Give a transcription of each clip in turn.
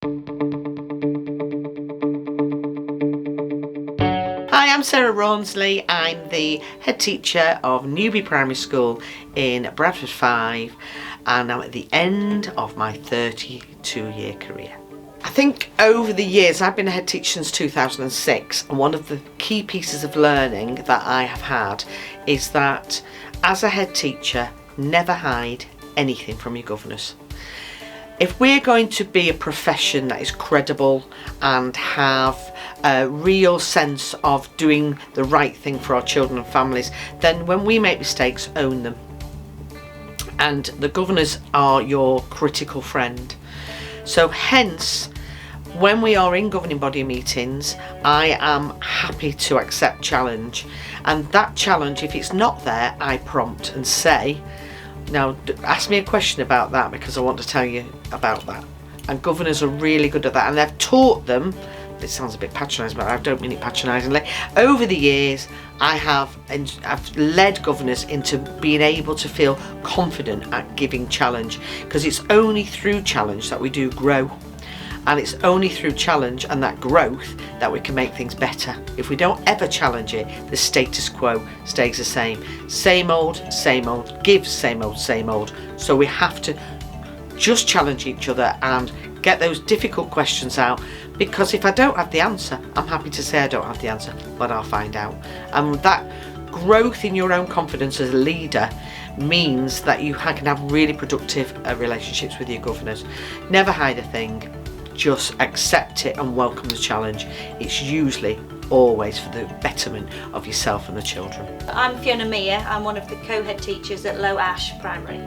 Hi, I'm Sarah Rawnsley. I'm the head teacher of Newby Primary School in Bradford 5, and I'm at the end of my 32-year career. I think over the years, I've been a head teacher since 2006, and one of the key pieces of learning that I have had is that as a head teacher, never hide anything from your governors. If we're going to be a profession that is credible and have a real sense of doing the right thing for our children and families, then when we make mistakes, own them. And the governors are your critical friend. So hence, when we are in governing body meetings, I am happy to accept challenge. And that challenge, if it's not there, I prompt and say, now ask me a question about that because I want to tell you about that. And governors are really good at that, and they've taught them, this sounds a bit patronising, but I don't mean it patronisingly, over the years I've led governors into being able to feel confident at giving challenge, because it's only through challenge that we do grow. And it's only through challenge and that growth that we can make things better. If we don't ever challenge it, the status quo stays the same. Same old, gives same old. So we have to just challenge each other and get those difficult questions out, because if I don't have the answer, I'm happy to say I don't have the answer, but I'll find out. And that growth in your own confidence as a leader means that you can have really productive relationships with your governors. Never hide a thing. Just accept it and welcome the challenge. It's usually always for the betterment of yourself and the children. I'm Fiona Mear. I'm one of the co-head teachers at Low Ash Primary.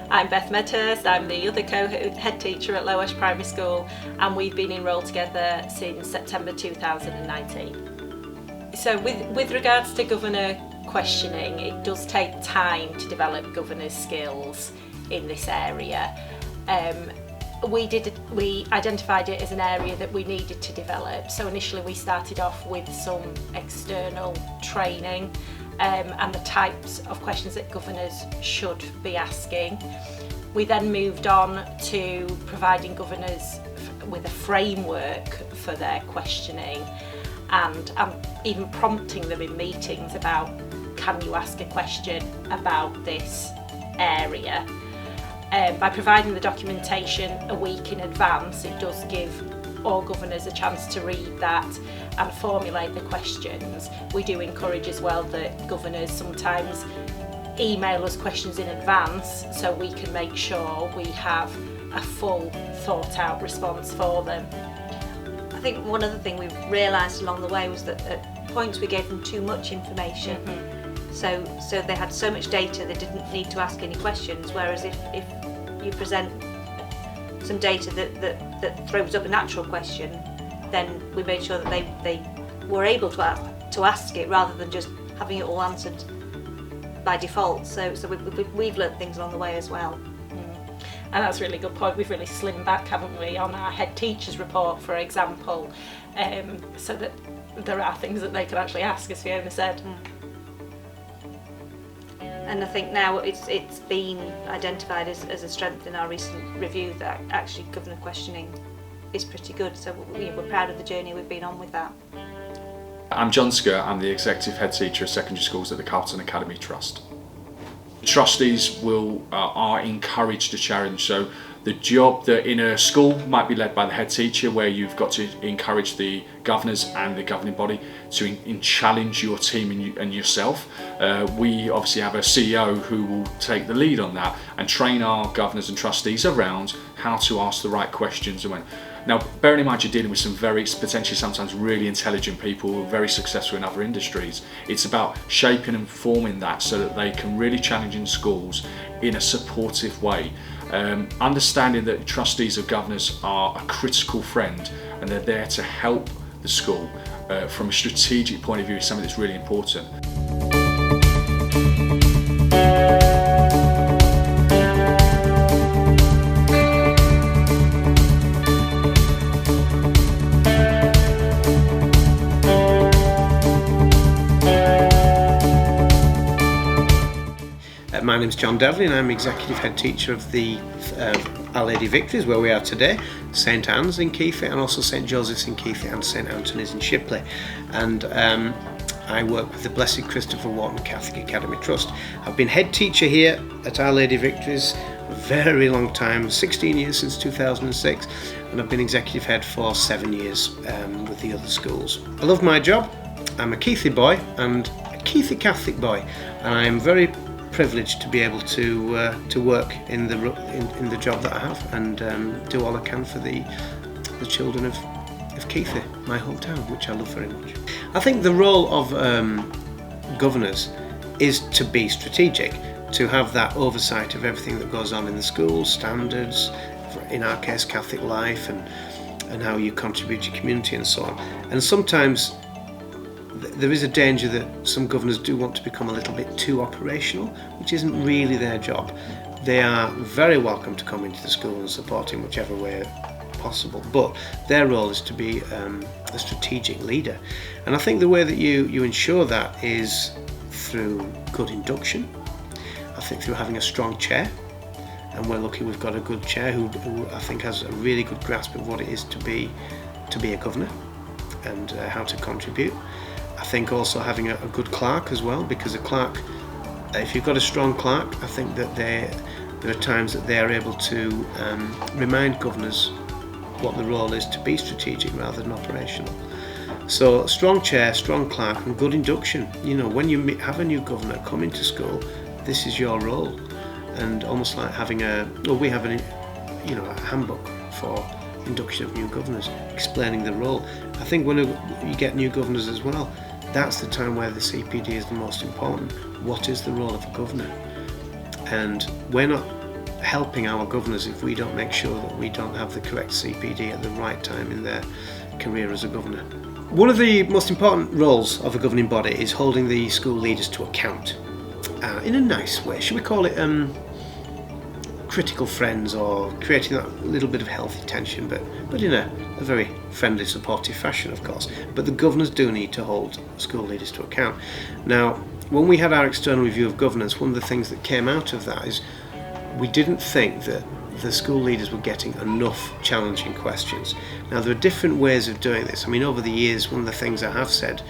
I'm Beth Medhurst. I'm the other co-head teacher at Low Ash Primary School, and we've been enrolled together since September 2019. So with regards to governor questioning, it does take time to develop governors' skills in this area. We identified it as an area that we needed to develop. So initially we started off with some external training and the types of questions that governors should be asking. We then moved on to providing governors with a framework for their questioning and even prompting them in meetings about, can you ask a question about this area? By providing the documentation a week in advance, it does give all governors a chance to read that and formulate the questions. We do encourage as well that governors sometimes email us questions in advance so we can make sure we have a full thought out response for them. I think one other thing we've realised along the way was that at points we gave them too much information. So they had so much data they didn't need to ask any questions, whereas if you present some data that throws up a natural question, then we made sure that they were able to ask it rather than just having it all answered by default. So we've learnt things along the way as well. And that's a really good point. We've really slimmed back, haven't we, on our head teachers report, for example, so that there are things that they can actually ask, as Fiona said. And I think now it's been identified as a strength in our recent review that actually governor questioning is pretty good. So we're proud of the journey we've been on with that. I'm John Sker. I'm the Executive Head Teacher of Secondary Schools at the Carlton Academy Trust. Trustees are encouraged to challenge. So the job that in a school might be led by the head teacher, where you've got to encourage the governors and the governing body to challenge your team and yourself. We obviously have a CEO who will take the lead on that and train our governors and trustees around how to ask the right questions and when. Now, bearing in mind you're dealing with some very, potentially sometimes really intelligent people who are very successful in other industries, it's about shaping and forming that so that they can really challenge in schools in a supportive way. Understanding that trustees of governors are a critical friend and they're there to help the school from a strategic point of view is something that's really important. My name is John Devlin. I'm Executive Head Teacher of the Our Lady Victories, where we are today. St Anne's in Keighley, and also St Joseph's in Keighley and St Anthony's in Shipley. And I work with the Blessed Christopher Wharton Catholic Academy Trust. I've been head teacher here at Our Lady Victories a very long time, 16 years since 2006, and I've been executive head for 7 years with the other schools. I love my job. I'm a Keighley boy and a Keighley Catholic boy, and I am very privileged to be able to work in the job that I have and do all I can for the children of Keighley, my hometown, which I love very much. I think the role of governors is to be strategic, to have that oversight of everything that goes on in the schools, standards, in our case Catholic life, and how you contribute to your community and so on. And sometimes there is a danger that some governors do want to become a little bit too operational, which isn't really their job. They are very welcome to come into the school and support in whichever way possible, but their role is to be a strategic leader. And I think the way that you ensure that is through good induction. I think through having a strong chair, and we're lucky we've got a good chair who I think has a really good grasp of what it is to be a governor and how to contribute. I think also having a good clerk as well, because a clerk, if you've got a strong clerk, I think that there are times that they are able to remind governors what the role is to be strategic rather than operational. So a strong chair, strong clerk, and good induction. You know, when you have a new governor come into school, this is your role, and almost like having we have a handbook for induction of new governors, explaining the role. I think when you get new governors as well, that's the time where the CPD is the most important. What is the role of a governor? And we're not helping our governors if we don't make sure that we don't have the correct CPD at the right time in their career as a governor. One of the most important roles of a governing body is holding the school leaders to account in a nice way. Should we call it critical friends, or creating that little bit of healthy tension, but in a very friendly, supportive fashion, of course. But the governors do need to hold school leaders to account. Now, when we had our external review of governance, one of the things that came out of that is we didn't think that the school leaders were getting enough challenging questions. Now, there are different ways of doing this. I mean, over the years, one of the things I have said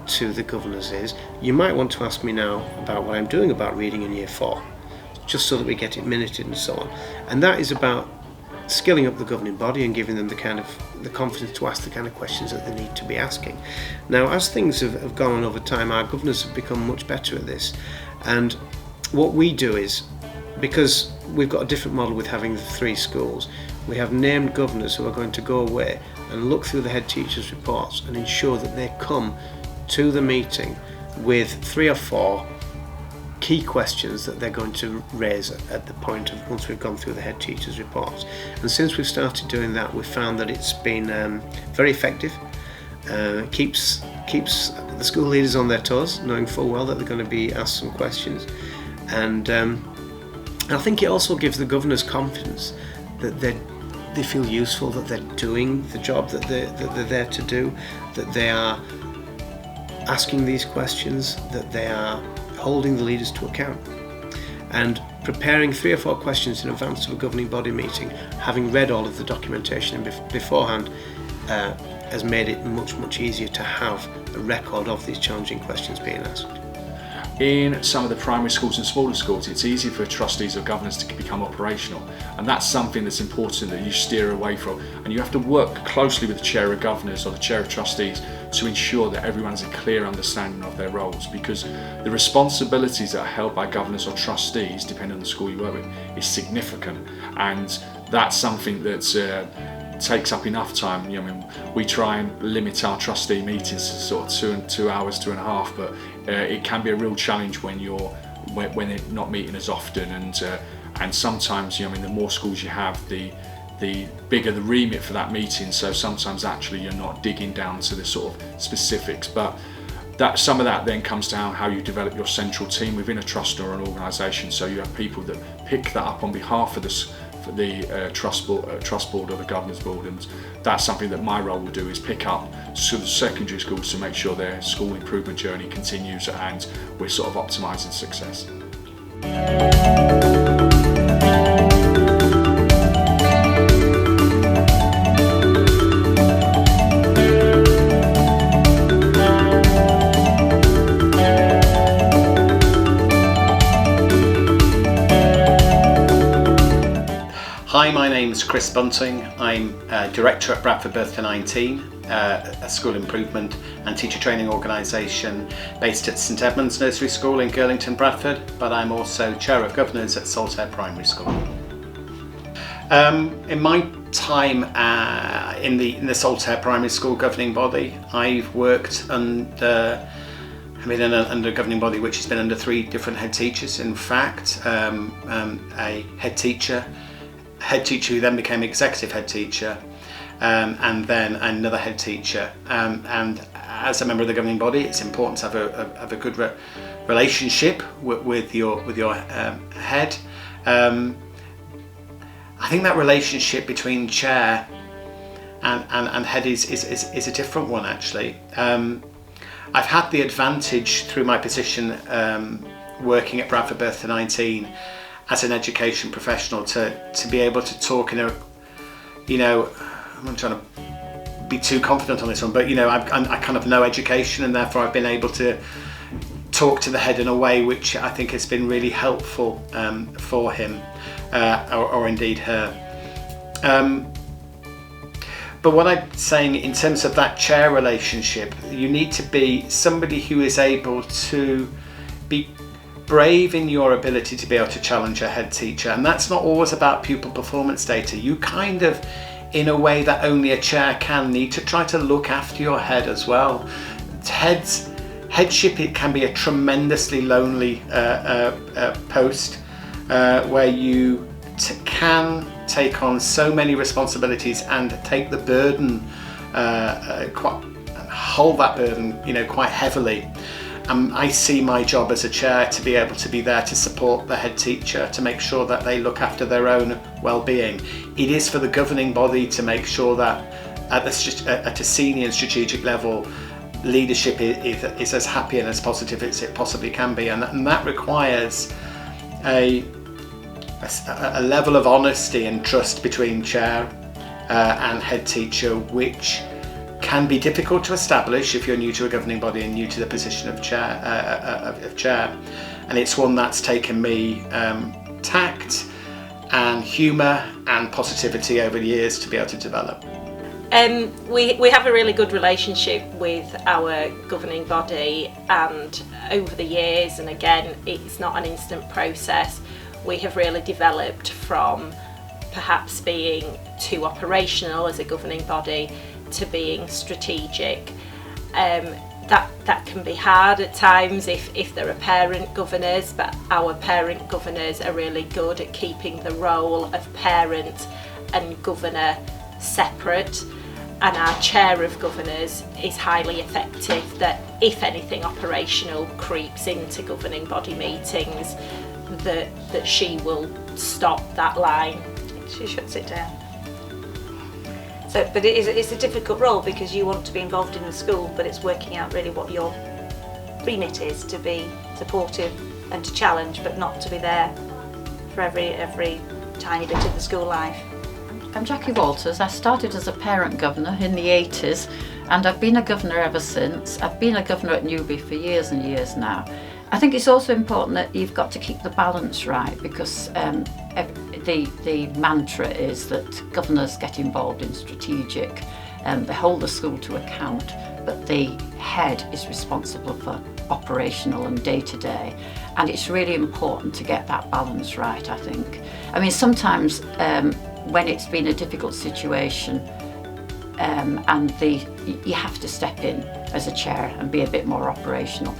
to the governors is, you might want to ask me now about what I'm doing about reading in Year 4, just so that we get it minuted and so on. And that is about skilling up the governing body and giving them the confidence to ask the kind of questions that they need to be asking. Now, as things have gone on over time, our governors have become much better at this. And what we do is, because we've got a different model with having the 3 schools, we have named governors who are going to go away and look through the head teachers' reports and ensure that they come to the meeting with 3 or 4 key questions that they're going to raise at the point of once we've gone through the head teachers' reports. And since we've started doing that, we've found that it's been very effective. Keeps the school leaders on their toes, knowing full well that they're going to be asked some questions. And I think it also gives the governors confidence that they feel useful, that they're doing the job that they're there to do, that they are asking these questions, that they are holding the leaders to account. And preparing 3 or 4 questions in advance of a governing body meeting, having read all of the documentation beforehand, has made it much easier to have a record of these challenging questions being asked. In some of the primary schools and smaller schools, it's easy for trustees or governors to become operational, and that's something that's important that you steer away from. And you have to work closely with the chair of governors or the chair of trustees to ensure that everyone has a clear understanding of their roles, because the responsibilities that are held by governors or trustees, depending on the school you work with, is significant, and that's something that takes up enough time. I mean, we try and limit our trustee meetings to sort of 2 hours, 2.5, but it can be a real challenge when they're not meeting as often, and sometimes, I mean, the more schools you have, the bigger the remit for that meeting. So sometimes actually you're not digging down to the sort of specifics, but some of that then comes down how you develop your central team within a trust or an organisation. So you have people that pick that up on behalf of the trust board or the governors board, and that's something that my role will do, is pick up sort of secondary schools to make sure their school improvement journey continues and we're sort of optimising success. name's Chris Bunting. I'm Director at Bradford Birth to 19, a school improvement and teacher training organisation based at St Edmunds Nursery School in Girlington, Bradford, but I'm also Chair of Governors at Saltaire Primary School. In my time in the Saltaire Primary School governing body, I've worked under a governing body which has been under 3 different head teachers. In fact, a head teacher who then became executive head teacher, and then another head teacher. And as a member of the governing body, it's important to have a good relationship with your head. I think that relationship between chair and head is a different one, actually. I've had the advantage through my position working at Bradford Birth to 19 as an education professional to be able to talk in a, I'm not trying to be too confident on this one, but I kind of know education, and therefore I've been able to talk to the head in a way which I think has been really helpful for him or indeed her. But what I'm saying in terms of that chair relationship, you need to be somebody who is able to be brave in your ability to be able to challenge a head teacher. And that's not always about pupil performance data. You kind of, in a way that only a chair can, need to try to look after your head as well. Headship, it can be a tremendously lonely post where you can take on so many responsibilities and take the burden, hold that burden, quite heavily. I see my job as a chair to be able to be there to support the head teacher, to make sure that they look after their own well-being. It is for the governing body to make sure that at a senior and strategic level, leadership is as happy and as positive as it possibly can be, and that requires a level of honesty and trust between chair and head teacher, which can be difficult to establish if you're new to a governing body and new to the position of chair. And it's one that's taken me tact and humour and positivity over the years to be able to develop. We have a really good relationship with our governing body, and over the years, and again, it's not an instant process, we have really developed from perhaps being too operational as a governing body to being strategic. That can be hard at times if there are parent governors, but our parent governors are really good at keeping the role of parent and governor separate, and our chair of governors is highly effective, that if anything operational creeps into governing body meetings, that she will stop that line. She shuts it down. So, but it's a difficult role because you want to be involved in the school, but it's working out really what your remit is, to be supportive and to challenge, but not to be there for every tiny bit of the school life. I'm Jackie Walters. I started as a parent governor in the 80s, and I've been a governor ever since. I've been a governor at Newby for years and years now. I think it's also important that you've got to keep the balance right, because the mantra is that governors get involved in strategic, they hold the school to account, but the head is responsible for operational and day-to-day, and it's really important to get that balance right, I think. I mean, sometimes when it's been a difficult situation, and you have to step in as a chair and be a bit more operational.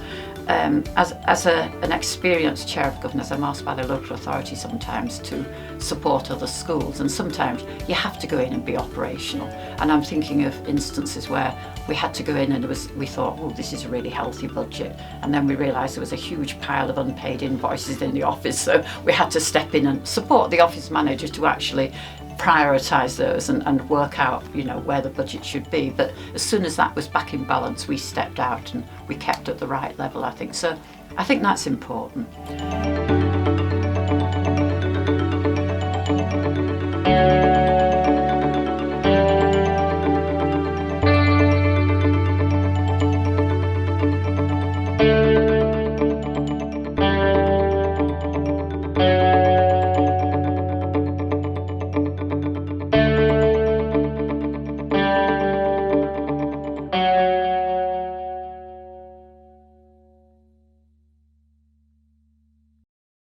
As an experienced chair of governors, I'm asked by the local authority sometimes to support other schools, and sometimes you have to go in and be operational. And I'm thinking of instances where we had to go in and we thought, oh, this is a really healthy budget, and then we realised there was a huge pile of unpaid invoices in the office, so we had to step in and support the office manager to actually prioritise those and work out, where the budget should be. But as soon as that was back in balance, we stepped out and we kept at the right level, I think. So I think that's important.